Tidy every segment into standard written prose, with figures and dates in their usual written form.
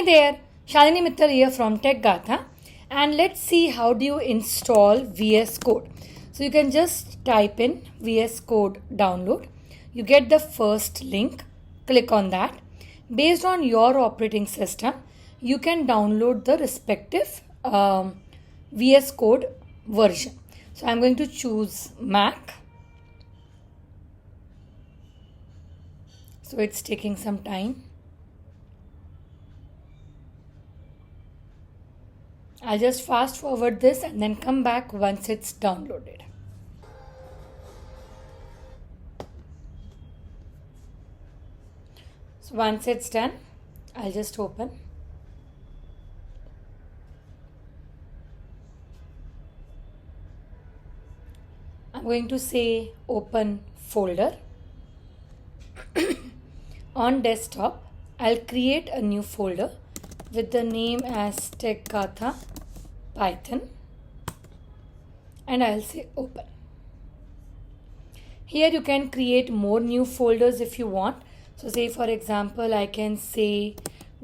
Hey there, Shalini Mittal here from Tech Gatha, and let's see how do you install VS Code. So you can just type in VS Code download. You get the first link, click on that. Based on your operating system, you can download the respective VS Code version. So I'm going to choose Mac. So it's taking some time. I'll just fast forward this and then come back once it's downloaded. So once it's done, I'll just open. I'm going to say open folder. On desktop, I'll create a new folder with the name as Tech Gatha Python, and I'll say open. Here you can create more new folders if you want. So say for example, I can say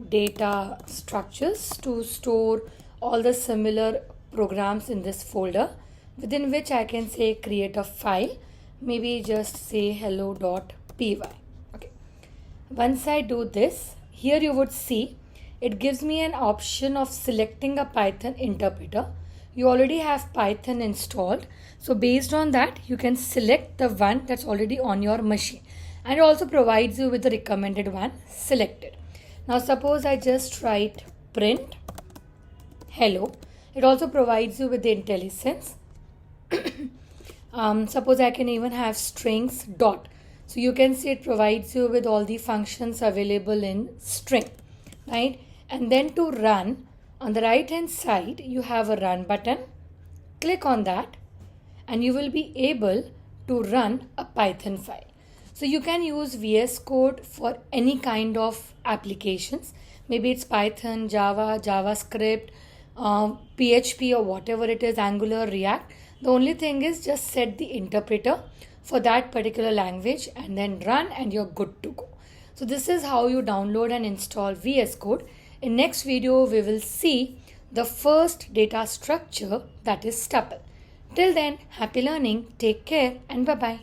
data structures to store all the similar programs in this folder, within which I can say create a file, maybe just say hello.py. Okay. Once I do this, here you would see it gives me an option of selecting a Python interpreter. You already have Python installed. So based on that, you can select the one that's already on your machine. And it also provides you with the recommended one selected. Now suppose I just write print hello. It also provides you with the IntelliSense. Suppose I can even have strings dot. So you can see it provides you with all the functions available in string, right? And then to run, on the right hand side, you have a run button. Click on that and you will be able to run a Python file. So you can use VS Code for any kind of applications. Maybe it's Python, Java, JavaScript, PHP or whatever it is, Angular, React. The only thing is just set the interpreter for that particular language and then run and you're good to go. So this is how you download and install VS Code. In next video, we will see the first data structure, that is tuple. Till then, happy learning, take care and bye-bye.